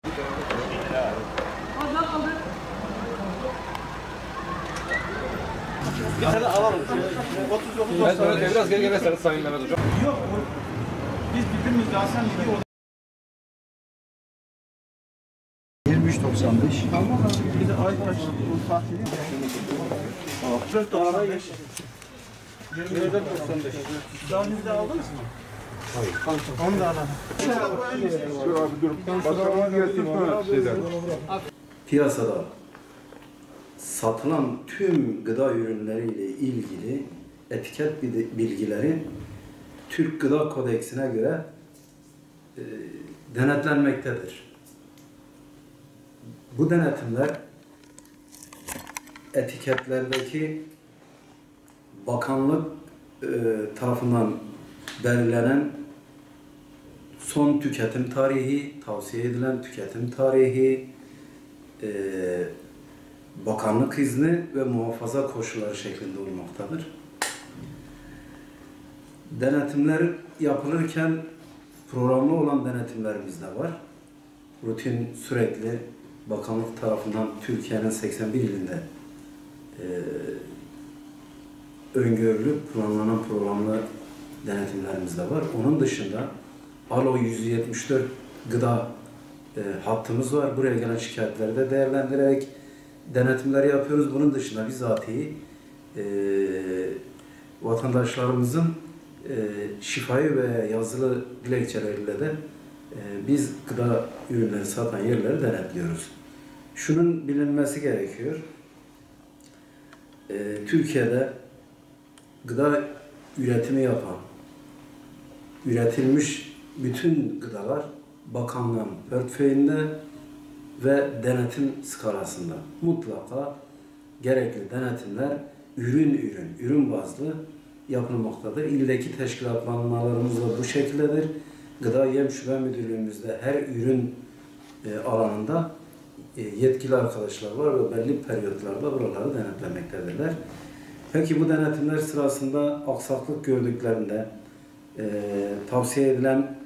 Bir tane alalım. 39 biraz geri gelirseniz Sayın Mehmet Hocam. Yok. Biz birbirimiz daha sen iki oda. 23.95. Bir de ay kaç? Bu Fatih'in. 4.95. 24.95. Daha önce de aldınız mı? Hayır. Onu da alalım. Piyasada satılan tüm gıda ürünleriyle ilgili etiket bilgileri Türk Gıda Kodeksine göre denetlenmektedir. Bu denetimler etiketlerdeki bakanlık tarafından belirlenen son tüketim tarihi, tavsiye edilen tüketim tarihi, bakanlık izni ve muhafaza koşulları şeklinde olmaktadır. Denetimler yapılırken programlı olan denetimlerimiz de var. Rutin, sürekli bakanlık tarafından Türkiye'nin 81 ilinde öngörülüp planlanan programlı denetimlerimiz de var. Onun dışında ALO 174 gıda hattımız var. Buraya gelen şikayetleri de değerlendirerek denetimleri yapıyoruz. Bunun dışında bizatihi vatandaşlarımızın şifayı ve yazılı dilekçeleriyle de biz gıda ürünleri satan yerleri denetliyoruz. Şunun bilinmesi gerekiyor. Türkiye'de gıda üretimi yapan, üretilmiş bütün gıdalar bakanlığın portföyünde ve denetim skalasında mutlaka gerekli denetimler ürün bazlı yapılmaktadır. İldeki teşkilatlanmalarımız da bu şekildedir. Gıda Yem Şube Müdürlüğümüzde her ürün alanında yetkili arkadaşlar var ve belli periyotlarda buraları denetlemektedirler. Peki bu denetimler sırasında aksaklık gördüklerinde tavsiye edilen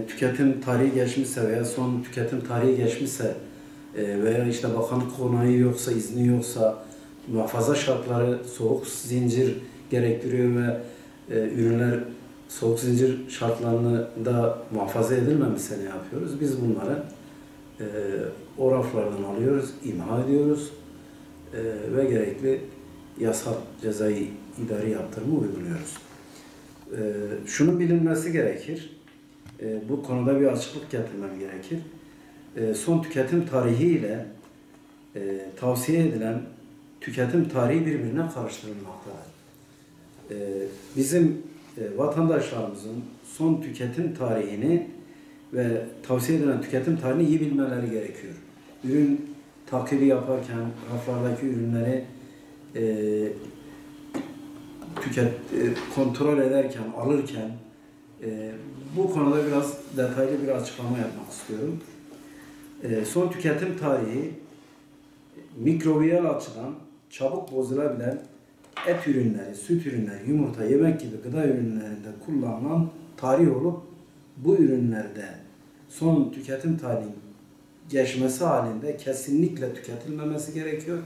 tüketim tarihi geçmişse veya son tüketim tarihi geçmişse veya işte bakanlık onayı yoksa, izni yoksa, muhafaza şartları soğuk zincir gerektiriyor ve ürünler soğuk zincir şartlarında muhafaza edilmemişse ne yapıyoruz? Biz bunları o raflardan alıyoruz, imha ediyoruz ve gerekli yasal cezai idari yaptırımı uyguluyoruz. Şunun bilinmesi gerekir. Bu konuda bir açıklık getirmem gerekir. Son tüketim tarihi ile tavsiye edilen tüketim tarihi birbirine karıştırılmaktadır. Bizim vatandaşlarımızın son tüketim tarihini ve tavsiye edilen tüketim tarihini iyi bilmeleri gerekiyor. Ürün takibi yaparken, raflardaki ürünleri kontrol ederken, alırken bu konuda biraz detaylı bir açıklama yapmak istiyorum. Son tüketim tarihi mikrobiyal açıdan çabuk bozulabilen et ürünleri, süt ürünleri, yumurta, yemek gibi gıda ürünlerinde kullanılan tarih olup bu ürünlerde son tüketim tarihinin geçmesi halinde kesinlikle tüketilmemesi gerekiyor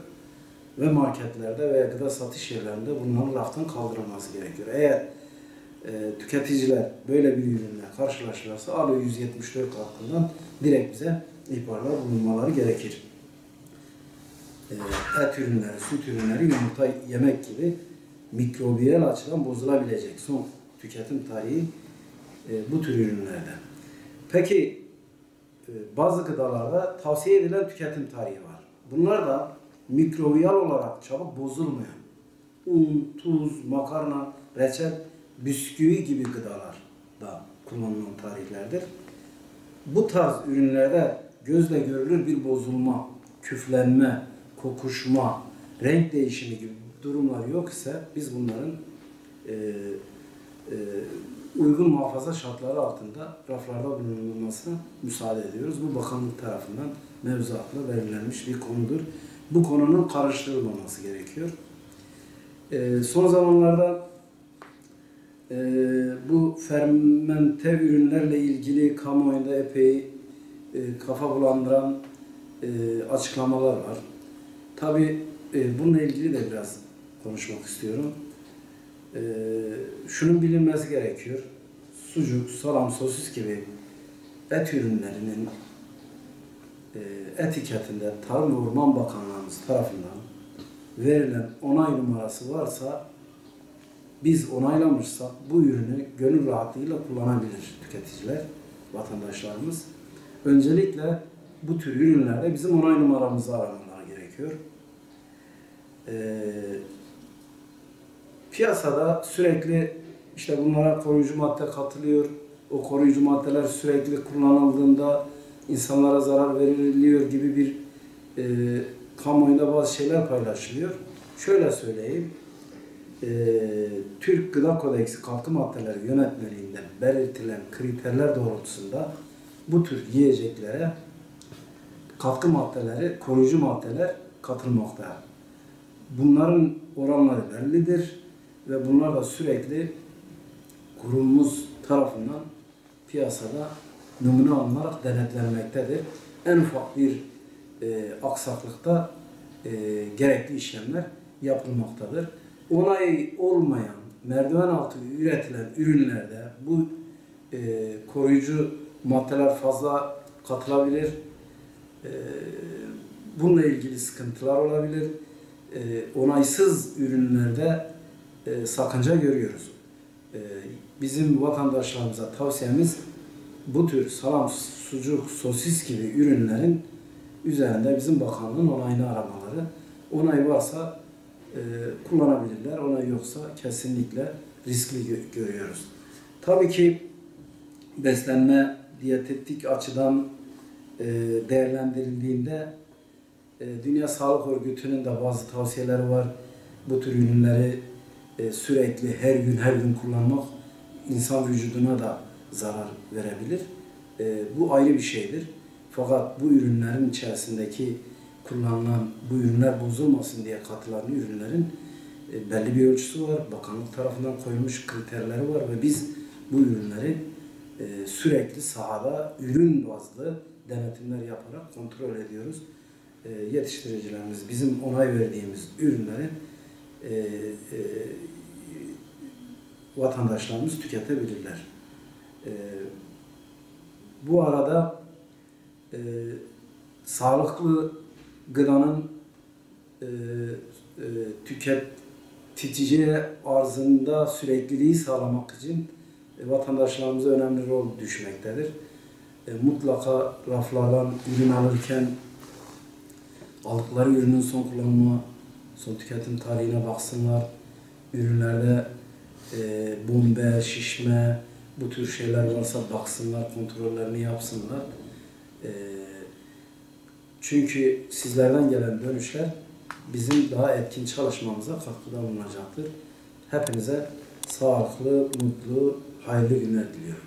ve marketlerde veya gıda satış yerlerinde bunların raftan kaldırılması gerekiyor. Eğer tüketiciler böyle bir ürünle karşılaşırlarsa ALO 174 hakkından direkt bize ihbarlar bulunmaları gerekir. Et ürünleri, süt ürünleri, yumurta, yemek gibi mikrobiyal açıdan bozulabilecek son tüketim tarihi bu tür ürünlerden. Peki bazı gıdalarda tavsiye edilen tüketim tarihi var. Bunlar da mikrobiyal olarak çabuk bozulmayan un, tuz, makarna, reçel, bisküvi gibi gıdalar da kullanılan tarihlerdir. Bu tarz ürünlerde gözle görülür bir bozulma, küflenme, kokuşma, renk değişimi gibi durumlar yok ise biz bunların uygun muhafaza şartları altında raflarda bulunulmasına müsaade ediyoruz. Bu bakanlık tarafından mevzuatla belirlenmiş bir konudur. Bu konunun karıştırılmaması gerekiyor. Son zamanlarda bu fermente ürünlerle ilgili kamuoyunda epey kafa bulandıran açıklamalar var. Tabii bununla ilgili de biraz konuşmak istiyorum. Şunun bilinmesi gerekiyor. Sucuk, salam, sosis gibi et ürünlerinin etiketinde Tarım ve Orman Bakanlığımız tarafından verilen onay numarası varsa, biz onaylamışsak bu ürünü gönül rahatlığıyla kullanabilir tüketiciler, vatandaşlarımız. Öncelikle bu tür ürünlerde bizim onay numaramızı aramaları gerekiyor. Piyasada sürekli işte bunlara koruyucu madde katılıyor. O koruyucu maddeler sürekli kullanıldığında insanlara zarar veriliyor gibi bir kamuoyunda bazı şeyler paylaşılıyor. Şöyle söyleyeyim. Türk Gıda Kodeksi katkı maddeleri yönetmeliğinde belirtilen kriterler doğrultusunda bu tür yiyeceklere katkı maddeleri, koruyucu maddeler katılmakta. Bunların oranları bellidir ve bunlar da sürekli kurumumuz tarafından piyasada numune alınarak denetlenmektedir. En ufak bir aksaklıkta gerekli işlemler yapılmaktadır. Onay olmayan, merdiven altı üretilen ürünlerde bu koruyucu maddeler fazla katılabilir. Bununla ilgili sıkıntılar olabilir. Onaysız ürünlerde sakınca görüyoruz. Bizim vatandaşlarımıza tavsiyemiz bu tür salam, sucuk, sosis gibi ürünlerin üzerinde bizim bakanlığın onayını aramaları. Onay varsa kullanabilirler, onay yoksa kesinlikle riskli görüyoruz. Tabii ki beslenme, diyetetik açıdan değerlendirildiğinde Dünya Sağlık Örgütü'nün de bazı tavsiyeleri var. Bu tür ürünleri sürekli her gün kullanmak insan vücuduna da zarar verebilir. Bu ayrı bir şeydir. Fakat bu ürünlerin içerisindeki kullanılan, bu ürünler bozulmasın diye katılan ürünlerin belli bir ölçüsü var. Bakanlık tarafından koyulmuş kriterleri var ve biz bu ürünleri sürekli sahada ürün bazlı denetimler yaparak kontrol ediyoruz. Yetiştiricilerimiz bizim onay verdiğimiz ürünleri vatandaşlarımız tüketebilirler. Bu arada sağlıklı gıdanın tüketiciye arzında sürekliliği sağlamak için vatandaşlarımıza önemli rol düşmektedir. Mutlaka raflardan ürün alırken aldıkları ürünün son kullanma, son tüketim tarihine baksınlar. Ürünlerde bombe, şişme, bu tür şeyler varsa baksınlar, kontrollerini yapsınlar. Çünkü sizlerden gelen dönüşler bizim daha etkin çalışmamıza katkıda bulunacaktır. Hepinize sağlıklı, mutlu, hayırlı günler diliyorum.